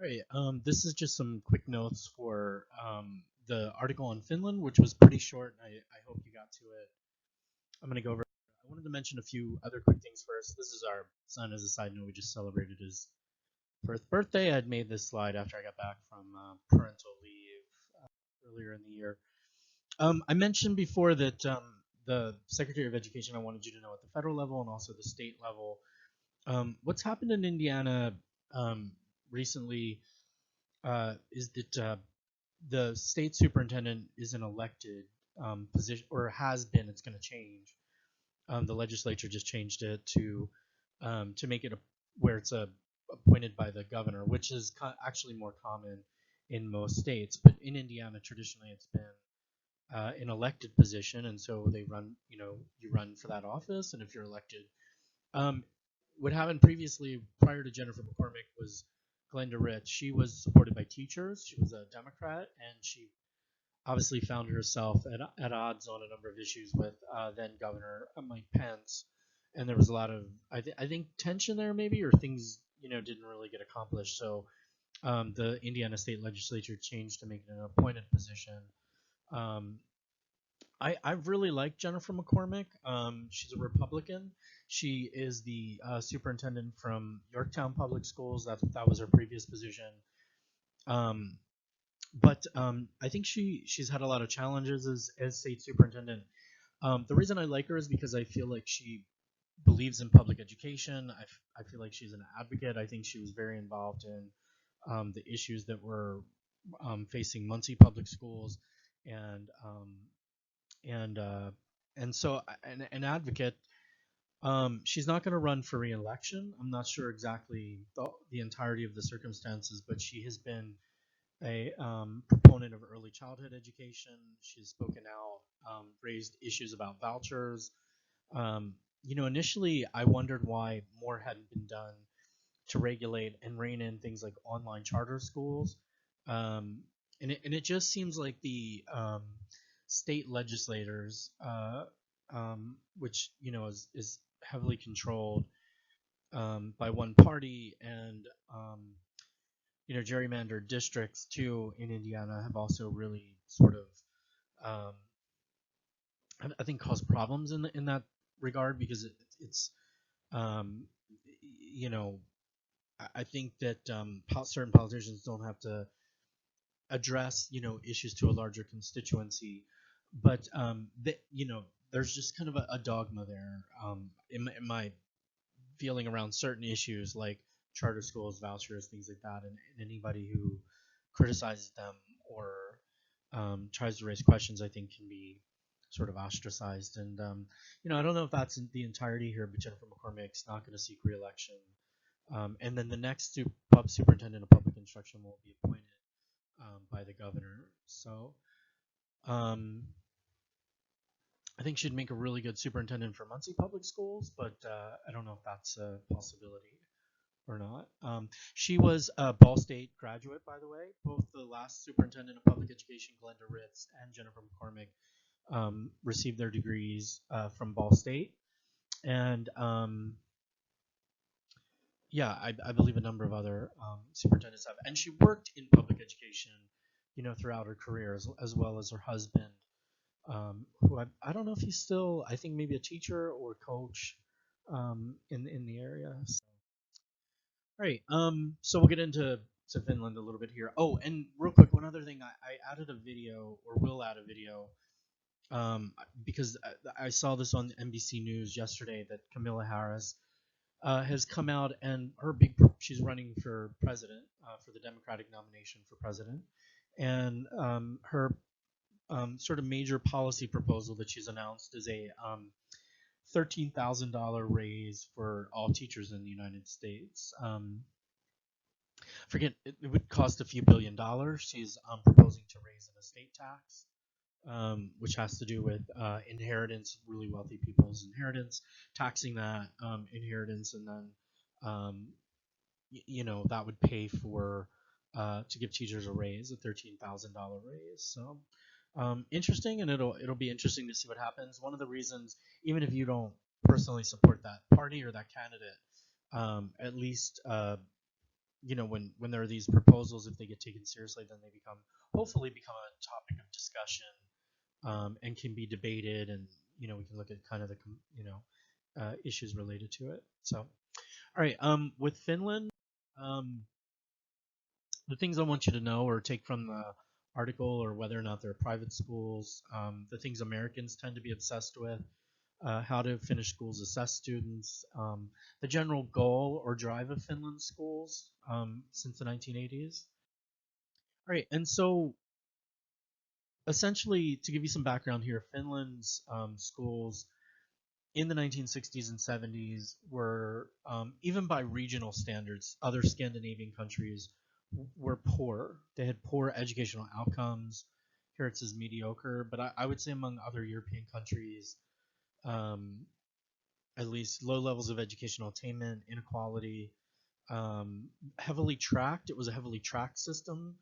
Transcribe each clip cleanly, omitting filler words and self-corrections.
All right, this is just some quick notes for the article on Finland, which was pretty short. I hope you got to it. I'm going to go over. I wanted to mention a few other quick things first. This is our son, as a side note. We just celebrated his first birthday. I'd made this slide after I got back from parental leave earlier in the year. I mentioned before that the Secretary of Education, I wanted you to know at the federal level and also the state level, what's happened in Indiana um, recently is that the state superintendent is an elected position, or has been. It's going to change. The legislature just changed it to make it where it's appointed by the governor, which is actually more common in most states. But in Indiana, traditionally, it's been an elected position, and so they run. You run for that office, and if you're elected, um, what happened previously, prior to Jennifer McCormick, was Glenda Ritz. She was supported by teachers. She was a Democrat, and she obviously found herself at odds on a number of issues with then Governor Mike Pence. And there was a lot of, I think, tension there, maybe, or things didn't really get accomplished. So the Indiana State Legislature changed to make it an appointed position. Um, I really like Jennifer McCormick. She's a Republican. She is the superintendent from Yorktown Public Schools. That was her previous position. Um, but I think she's had a lot of challenges as state superintendent. The reason I like her is because I feel like she believes in public education. I feel like she's an advocate. I think she was very involved in the issues that were facing Muncie public schools, and and uh, and so an advocate. She's not going to run for re-election. I'm not sure exactly the entirety of the circumstances, but she has been a proponent of early childhood education. She's spoken out, raised issues about vouchers. Initially I wondered why more hadn't been done to regulate and rein in things like online charter schools. Um, and it just seems like the state legislators, which is heavily controlled by one party, and gerrymandered districts too in Indiana have also really sort of, um, I think, caused problems in that regard because it's, um, you know, I think that certain politicians don't have to address issues to a larger constituency, but that there's just kind of a dogma there, in my feeling around certain issues like charter schools, vouchers, things like that, and anybody who criticizes them or tries to raise questions, I think, can be sort of ostracized. And I don't know if that's the entirety here, but Jennifer McCormick's not going to seek re-election. And then the next superintendent of public instruction will be appointed by the governor. So um, I think she'd make a really good superintendent for Muncie Public Schools, but I don't know if that's a possibility or not. She was a Ball State graduate, by the way. Both the last superintendent of public education, Glenda Ritz, and Jennifer McCormick received their degrees from Ball State. And yeah, I believe a number of other superintendents have. And she worked in public education, throughout her career, as well as her husband, who I don't know if he's still, I think maybe a teacher or coach in the area. So, all right. So we'll get into Finland a little bit here. Oh, and real quick, one other thing. I added a video, or will add a video, because I saw this on NBC News yesterday that Camilla Harris has come out, and she's running for president, for the Democratic nomination for president, and her sort of major policy proposal that she's announced is a $13,000 raise for all teachers in the United States. Forget, it would cost a few $1 billion. She's proposing to raise an estate tax, which has to do with inheritance, really wealthy people's inheritance, taxing that inheritance, and then that would pay for to give teachers a raise, a $13,000 raise. So interesting, and it'll be interesting to see what happens. One of the reasons, even if you don't personally support that party or that candidate, at least when there are these proposals, if they get taken seriously, then they hopefully become a topic of discussion, and can be debated, and we can look at kind of the issues related to it. So, all right, with Finland, um, the things I want you to know or take from the article, or whether or not they're private schools, the things Americans tend to be obsessed with, how to finish schools, assess students, the general goal or drive of Finland schools since the 1980s. All right, and so essentially, to give you some background here, Finland's schools in the 1960s and 70s were, even by regional standards, other Scandinavian countries were poor. They had poor educational outcomes. Here it says mediocre, but I would say among other European countries, um, at least low levels of educational attainment, inequality, um, heavily tracked. It was a heavily tracked system,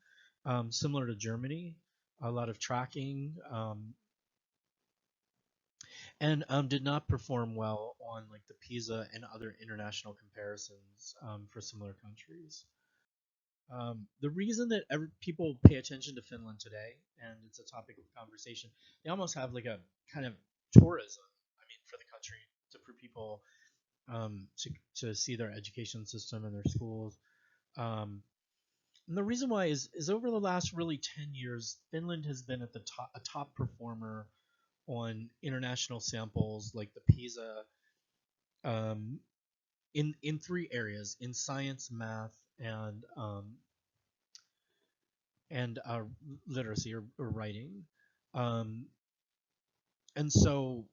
similar to Germany. A lot of tracking, and did not perform well on like the PISA and other international comparisons for similar countries. The reason that people pay attention to Finland today, and it's a topic of conversation, they almost have like a kind of tourism. I mean, for the country, for people to see their education system and their schools. Um, and the reason why is over the last really 10 years, Finland has been at a top performer on international samples like the PISA, um, in three areas: in science, math, and literacy, or writing. Um, and so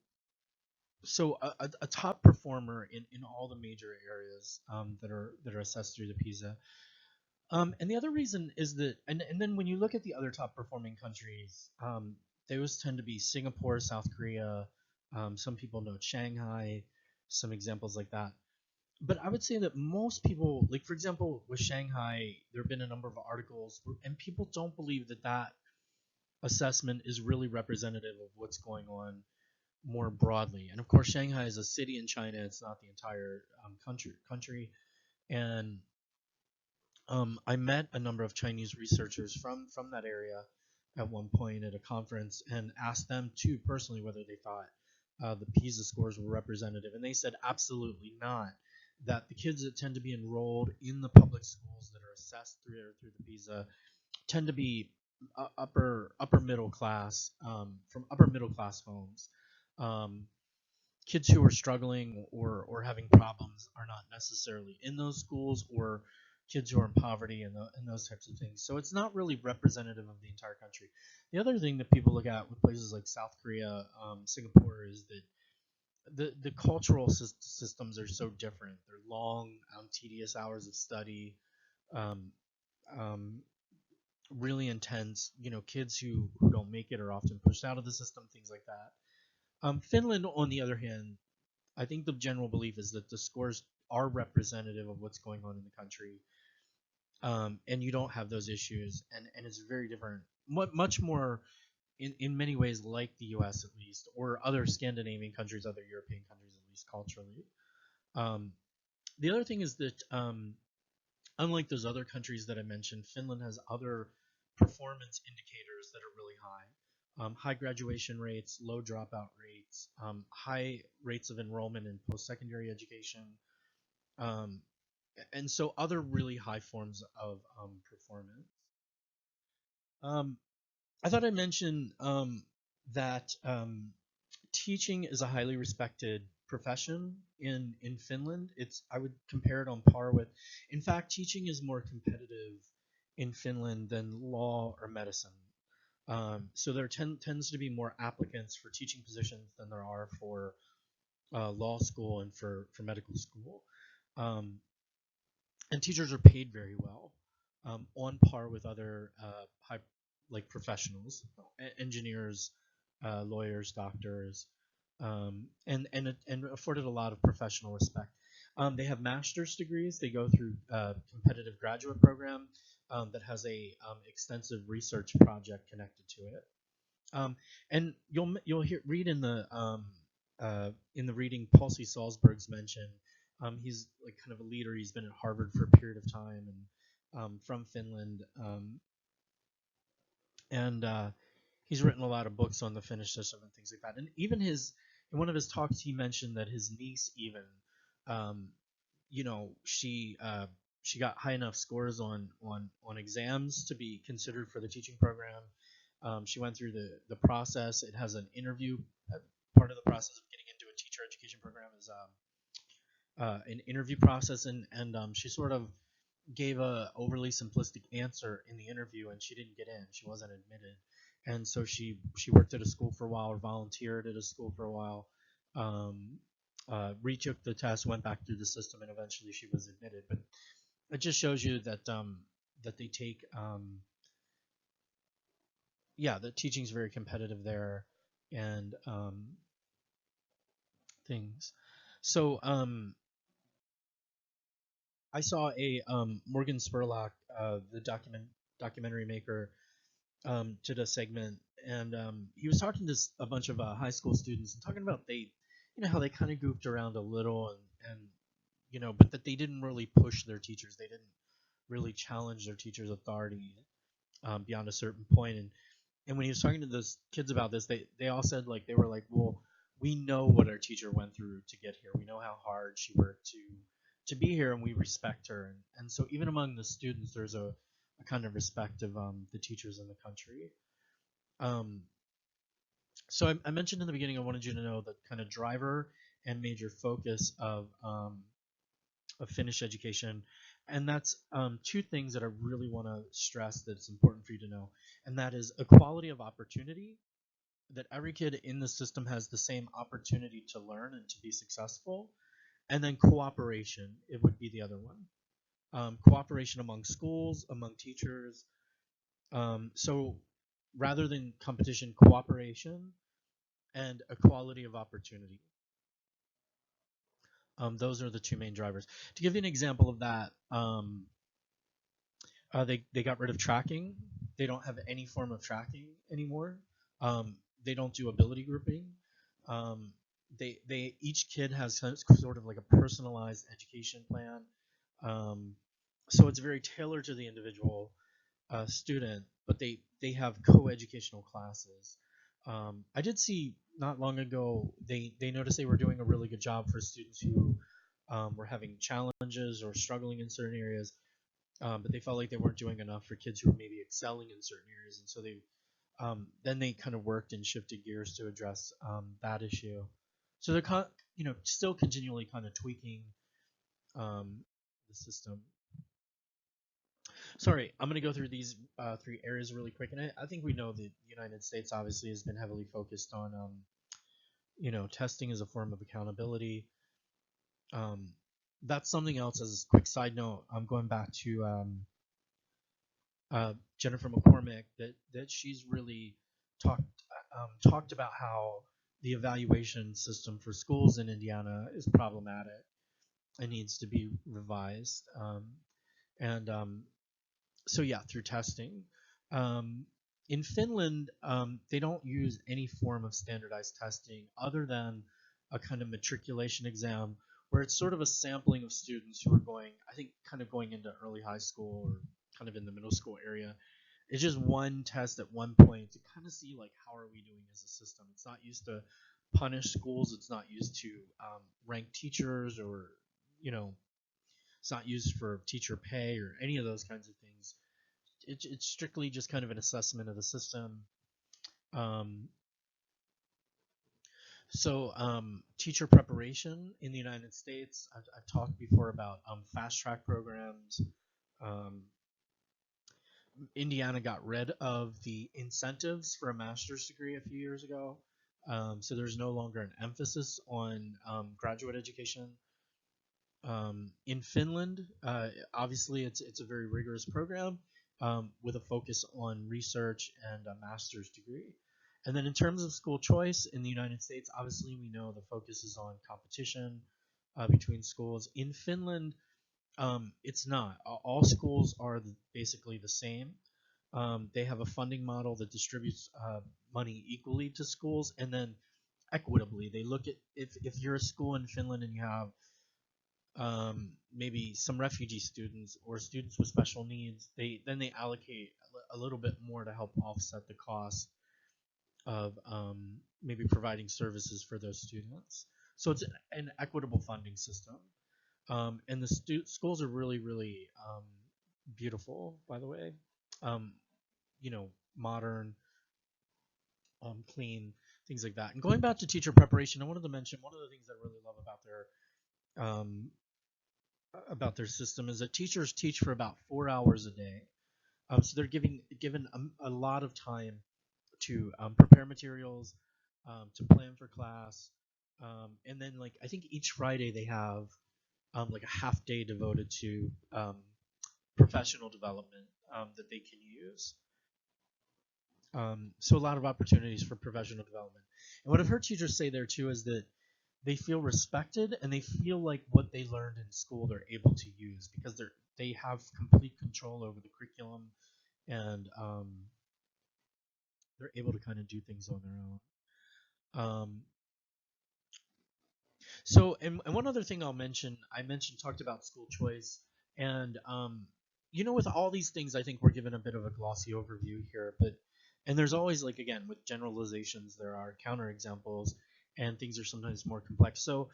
a top performer in all the major areas that are assessed through the PISA. And the other reason is that, and then when you look at the other top performing countries, those tend to be Singapore, South Korea. Some people note Shanghai, some examples like that. But I would say that most people, like for example, with Shanghai, there have been a number of articles, and people don't believe that that assessment is really representative of what's going on more broadly. And of course, Shanghai is a city in China; it's not the entire country. And I met a number of Chinese researchers from that area at one point at a conference, and asked them too personally whether they thought the PISA scores were representative, and they said absolutely not. That the kids that tend to be enrolled in the public schools that are assessed through the PISA tend to be upper middle class, from upper middle class homes. Um, Kids who are struggling or having problems are not necessarily in those schools, or kids who are in poverty, and those types of things. So it's not really representative of the entire country. The other thing that people look at with places like South Korea, Singapore, is that the cultural systems are so different. They're long, tedious hours of study, um, um, really intense. Kids who don't make it are often pushed out of the system, things like that. Finland, on the other hand, I think the general belief is that the scores are representative of what's going on in the country, and you don't have those issues, and it's very different, much more in many ways like the U.S. at least, or other Scandinavian countries, other European countries at least culturally. Um, the other thing is that, unlike those other countries that I mentioned, Finland has other performance indicators that are really high. High graduation rates, low dropout rates, high rates of enrollment in post-secondary education, um, and so other really high forms of performance. Um, I thought I'd mention that teaching is a highly respected profession in Finland. I would compare it on par with, in fact, teaching is more competitive in Finland than law or medicine. So there tends to be more applicants for teaching positions than there are for law school and for medical school. Um, and teachers are paid very well, on par with other high like professionals, engineers, lawyers, doctors, and afforded a lot of professional respect. They have master's degrees. They go through a competitive graduate program that has a extensive research project connected to it. And read in the reading, Paul C. Salzberg's mentioned. He's like kind of a leader. He's been at Harvard for a period of time, from Finland, and he's written a lot of books on the Finnish system and things like that. And even his in one of his talks, he mentioned that his niece even, um, she got high enough scores on exams to be considered for the teaching program. She went through the process. It has an interview. Part of the process of getting into a teacher education program is an interview process, and she sort of gave a overly simplistic answer in the interview, and she didn't get in. She wasn't admitted, and so she worked at a school for a while, or volunteered at a school for a while. Um, Retook the test, went back through the system, and eventually she was admitted. But it just shows you that they take yeah, the teaching's very competitive there, and things. So I saw a Morgan Spurlock, the documentary maker, did a segment, and he was talking to a bunch of high school students and talking about how they kind of goofed around a little, and but that they didn't really push their teachers. They didn't really challenge their teachers' authority beyond a certain point. And when he was talking to those kids about this, they all said like they were like, well, we know what our teacher went through to get here. We know how hard she worked to be here, and we respect her. And so even among the students, there's a kind of respect of the teachers in the country. Um, so I mentioned in the beginning, I wanted you to know the kind of driver and major focus of Finnish education, and that's two things that I really want to stress that it's important for you to know, and that is equality of opportunity, that every kid in the system has the same opportunity to learn and to be successful, and then cooperation, it would be the other one. Cooperation among schools, among teachers. So rather than competition, cooperation and equality of opportunity. Those are the two main drivers. To give you an example of that, they got rid of tracking. They don't have any form of tracking anymore. They don't do ability grouping. Um, they each kid has sort of like a personalized education plan. Um, so it's very tailored to the individual student, but they have co-educational classes. I did see not long ago they noticed they were doing a really good job for students who were having challenges or struggling in certain areas, but they felt like they weren't doing enough for kids who were maybe excelling in certain areas, and so they then they kind of worked and shifted gears to address that issue. So they're still continually kind of tweaking um, the system. Sorry, I'm going to go through these three areas really quick, and I think we know the United States obviously has been heavily focused on testing as a form of accountability. Um, that's something else. As a quick side note, I'm going back to Jennifer McCormick, that she's really talked talked about how the evaluation system for schools in Indiana is problematic and needs to be revised. And So yeah, through testing. Um, in Finland, they don't use any form of standardized testing other than a kind of matriculation exam, where it's sort of a sampling of students who are going, I think, kind of going into early high school or kind of in the middle school area. It's just one test at one point to kind of see like how are we doing as a system. It's not used to punish schools. It's not used to rank teachers, or you know, it's not used for teacher pay or any of those kinds of things. It's strictly just kind of an assessment of the system. Um, Teacher preparation in the United States, I've talked before about fast track programs. Um, Indiana got rid of the incentives for a master's degree a few years ago. So there's no longer an emphasis on graduate education. In Finland, obviously, it's a very rigorous program with a focus on research and a master's degree. And then in terms of school choice in the United States, obviously we know the focus is on competition between schools. In Finland, it's not. All schools are basically the same. They have a funding model that distributes money equally to schools, and then equitably. They look at if you're a school in Finland and you have maybe some refugee students or students with special needs, they allocate a little bit more to help offset the cost of maybe providing services for those students. So it's an equitable funding system, and the schools are really, really beautiful, by the way. Um, Modern, clean, things like that. And going back to teacher preparation, I wanted to mention one of the things I really love um, about their system is that teachers teach for about 4 hours a day. So they're given a lot of time to prepare materials, to plan for class, and then like I think each Friday they have like a half day devoted to professional development that they can use. So a lot of opportunities for professional development. And what I've heard teachers say there too is that they feel respected and they feel like what they learned in school they're able to use because they have complete control over the curriculum, and they're able to kind of do things on their own. And one other thing I'll mention, talked about school choice, and with all these things, I think we're given a bit of a glossy overview here, and there's always, like, again, with generalizations, there are counterexamples, and things are sometimes more complex. So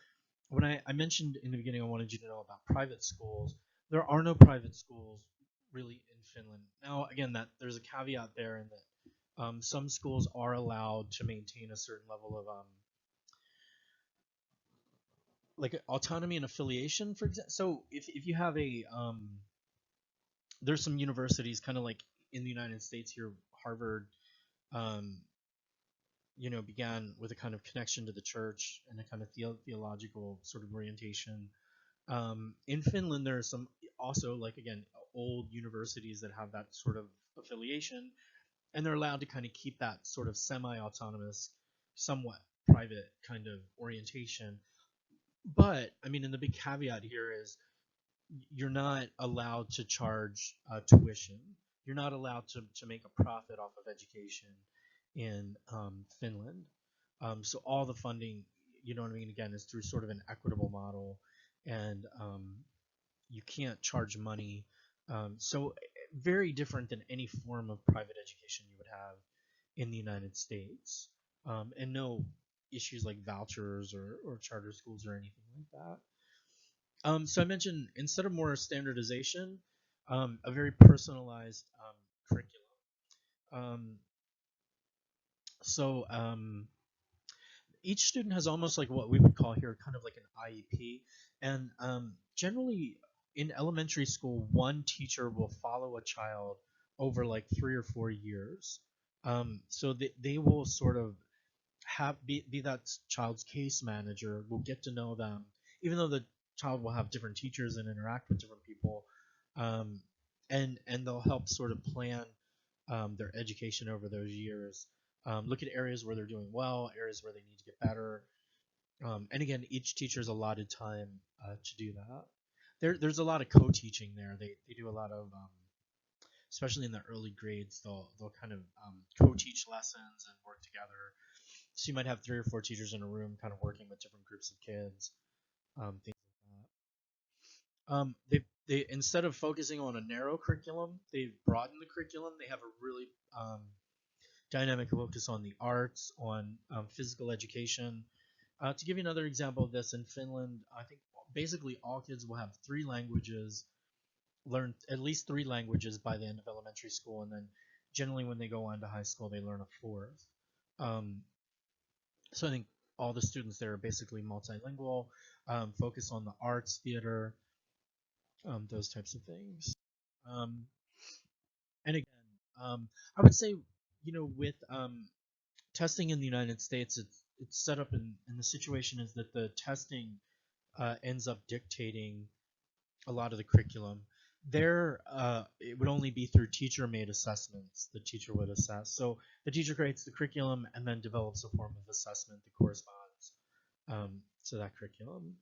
when I mentioned in the beginning, I wanted you to know about private schools. There are no private schools really in Finland. Now, again, that there's a caveat there in that some schools are allowed to maintain a certain level of like autonomy and affiliation, for example. So if you have there's some universities kind of like in the United States here, Harvard, um, began with a kind of connection to the church and a kind of theological sort of orientation. In Finland, there are some also, like, again, old universities that have that sort of affiliation, and they're allowed to kind of keep that sort of semi-autonomous, somewhat private kind of orientation. But I mean, and the big caveat here is you're not allowed to charge tuition. You're not allowed to make a profit off of education in Finland. So all the funding, you know what I mean, again, is through sort of an equitable model, and you can't charge money. So very different than any form of private education you would have in the United States, and no issues like vouchers or charter schools or anything like that. So I mentioned instead of more standardization, a very personalized curriculum. Um, so each student has almost like what we would call here kind of like an IEP, and generally in elementary school, one teacher will follow a child over like 3 or 4 years. So they will sort of be that child's case manager, will get to know them, even though the child will have different teachers and interact with different people, um, and they'll help sort of plan their education over those years. Look at areas where they're doing well, areas where they need to get better, and again, each teacher is allotted time to do that. There's a lot of co-teaching there. They do a lot of especially in the early grades, they'll kind of co-teach lessons and work together. So you might have 3 or 4 teachers in a room, kind of working with different groups of kids, things like that. They instead of focusing on a narrow curriculum, they've broadened the curriculum. They have a really dynamic focus on the arts, on physical education. To give you another example of this, in Finland, I think basically all kids will have 3 languages, learn at least 3 languages by the end of elementary school, and then generally when they go on to high school, they learn a fourth. Um, so I think all the students there are basically multilingual, focus on the arts, theater, those types of things. Um, and again, I would say, with testing in the United States, it's set up in the situation is that the testing ends up dictating a lot of the curriculum. There, it would only be through teacher-made assessments the teacher would assess. So the teacher creates the curriculum and then develops a form of assessment that corresponds to that curriculum.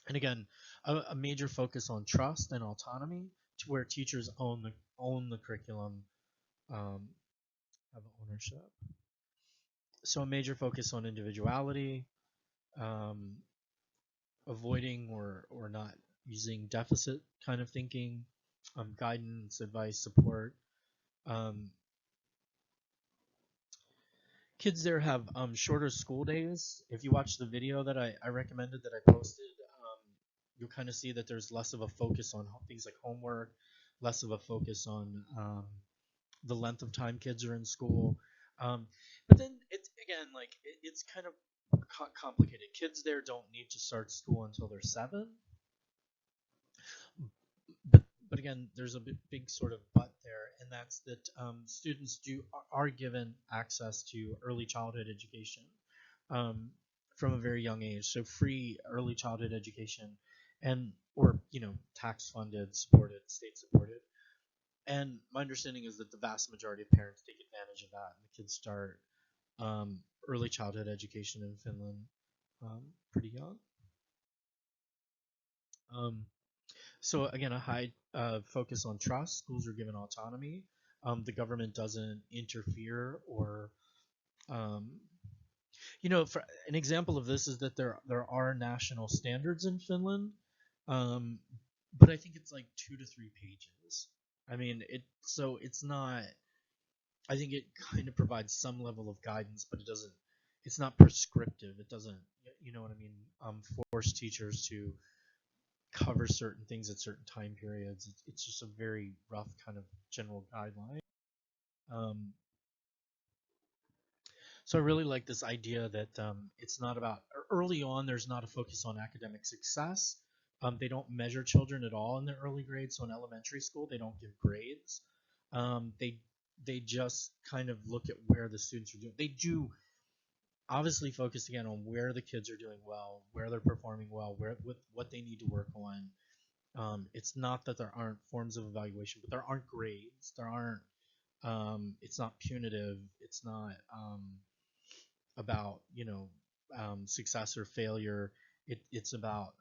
And again, a major focus on trust and autonomy, to where teachers own the curriculum, um, have ownership. So a major focus on individuality, um, avoiding or not using deficit kind of thinking, guidance, advice, support. Um, Kids there have shorter school days. If you watch the video that I recommended that I posted, you'll kind of see that there's less of a focus on things like homework, less of a focus on the length of time kids are in school. But then it's again like it's kind of complicated. Kids there don't need to start school until they're 7, but again, there's a big sort of but there, and that's that students are given access to early childhood education um, from a very young age. So free early childhood education, and or tax funded, supported, state supported. And my understanding is that the vast majority of parents take advantage of that, and the kids start early childhood education in Finland pretty young. Um, So again, a high focus on trust. Schools are given autonomy. The government doesn't interfere or, um, for an example of this is that there are national standards in Finland, um, but I think it's like 2 to 3 pages. I mean, it's not. I think it kind of provides some level of guidance, but it doesn't. It's not prescriptive. It doesn't. You know what I mean? Force teachers to cover certain things at certain time periods. It's just a very rough kind of general guideline. Um, so I really like this idea that it's not about early on. There's not a focus on academic success. They don't measure children at all in the early grades. So in elementary school, they don't give grades. They just kind of look at where the students are doing. They do obviously focus again on where the kids are doing well, where they're performing well, where with what they need to work on. It's not that there aren't forms of evaluation, but there aren't grades. There aren't. It's not punitive. It's not about success or failure. It's about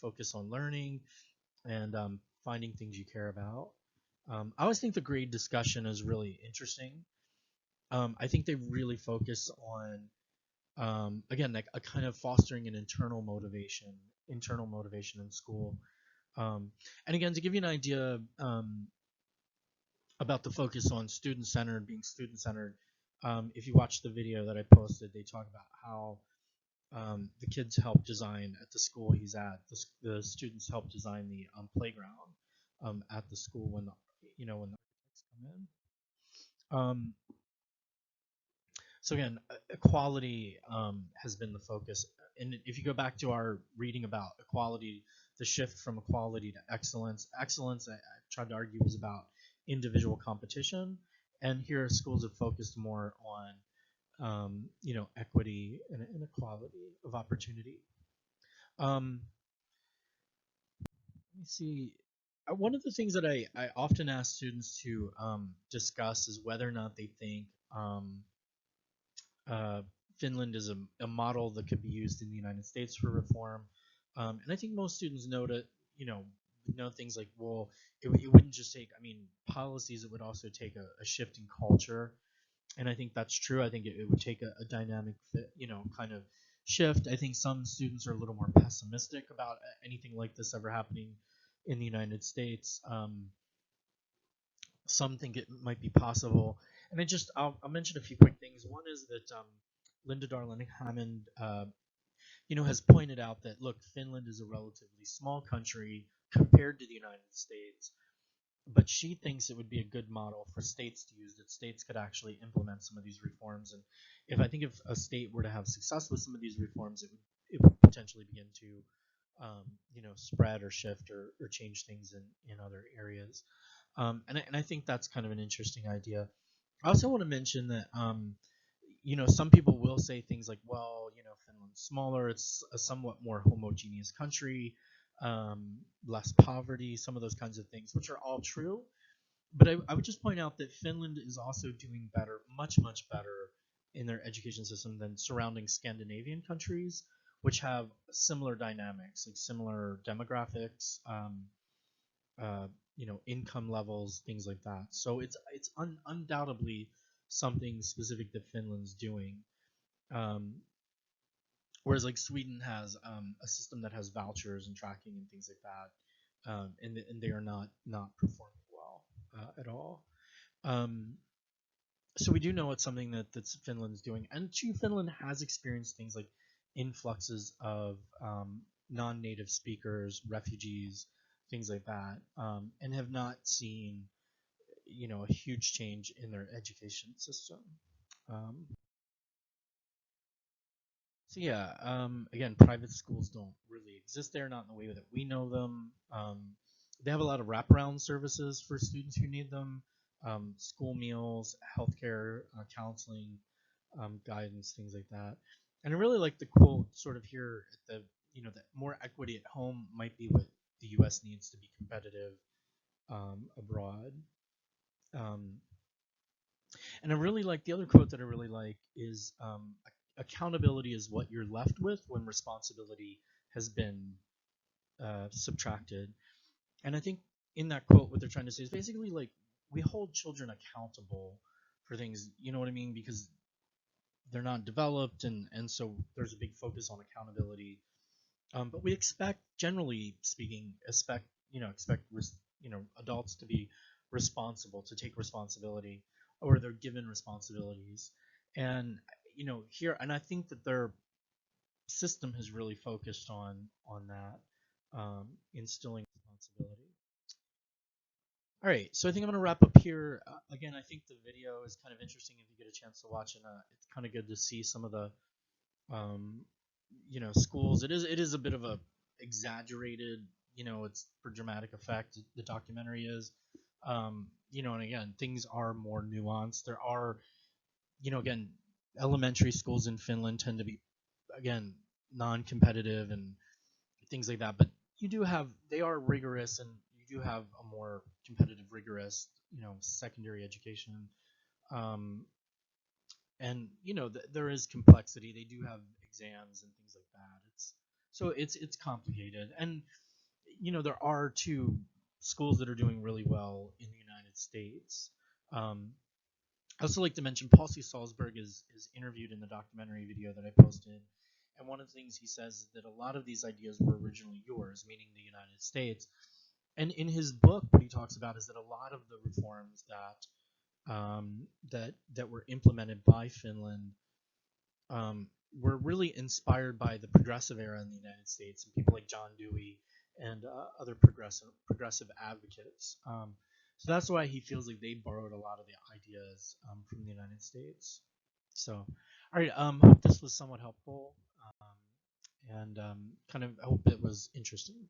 focus on learning and finding things you care about. I always think the grade discussion is really interesting. I think they really focus on again like a kind of fostering an internal motivation in school. And again, to give you an idea about the focus on student centered, being student centered, if you watch the video that I posted, they talk about how the kids help design at the school he's at. The students help design the playground at the school when when the architects come in. So again, equality has been the focus. And if you go back to our reading about equality, the shift from equality to excellence, I tried to argue was about individual competition, and here schools have focused more on equity and equality of opportunity. Um, Let me see. One of the things that I often ask students to discuss is whether or not they think uh, Finland is a model that could be used in the United States for reform. And I think most students know that, know things like, well, it wouldn't just take, I mean, policies, it would also take a shift in culture. And I think that's true. I think it would take a dynamic fit, kind of shift. I think some students are a little more pessimistic about anything like this ever happening in the United States. Some think it might be possible. And I'll mention a few quick things. One is that Linda Darling Hammond, has pointed out that look, Finland is a relatively small country compared to the United States, but she thinks it would be a good model for states to use. That states could actually implement some of these reforms, and if a state were to have success with some of these reforms, it would potentially begin to spread or shift or change things in other areas. And I think that's kind of an interesting idea. I also want to mention that some people will say things like, well, Finland's smaller, it's a somewhat more homogeneous country, less poverty, some of those kinds of things, which are all true. But I would just point out that Finland is also doing better, much, much better in their education system than surrounding Scandinavian countries, which have similar dynamics, like similar demographics, income levels, things like that. So it's undoubtedly something specific that Finland's doing. Um, whereas like Sweden has a system that has vouchers and tracking and things like that, and they are not performing well at all. Um, so we do know it's something that's Finland's doing, and two, Finland has experienced things like influxes of non-native speakers, refugees, things like that, and have not seen a huge change in their education system. Um, so yeah, again, private schools don't really exist there, not in the way that we know them. They have a lot of wraparound services for students who need them, school meals, healthcare, counseling, guidance, things like that. And I really like the quote sort of here at that more equity at home might be what the U.S. needs to be competitive abroad. Um, and I really like the other quote that I really like is accountability is what you're left with when responsibility has been subtracted. And I think in that quote, what they're trying to say is basically like we hold children accountable for things, you know what I mean? Because they're not developed, and so there's a big focus on accountability. But we expect, generally speaking, expect adults to be responsible, to take responsibility, or they're given responsibilities, and here, and I think that their system has really focused on that, instilling responsibility. All right, so I think I'm gonna wrap up here. Again, I think the video is kind of interesting if you get a chance to watch it. It's kind of good to see some of the um, schools. It is a bit of a exaggerated, it's for dramatic effect. The documentary is, and again, things are more nuanced. There are, again, elementary schools in Finland tend to be, again, non-competitive and things like that. But they are rigorous, and you do have a more competitive, rigorous, secondary education. Um, and there is complexity. They do have exams and things like that. It's complicated, and there are two schools that are doing really well in the United States. Um, I also like to mention Paul C. Salzberg is interviewed in the documentary video that I posted, and one of the things he says is that a lot of these ideas were originally yours, meaning the United States. And in his book, what he talks about is that a lot of the reforms that were implemented by Finland were really inspired by the progressive era in the United States and people like John Dewey and other progressive advocates. So that's why he feels like they borrowed a lot of the ideas from the United States. So, all right, hope this was somewhat helpful, and kind of I hope it was interesting.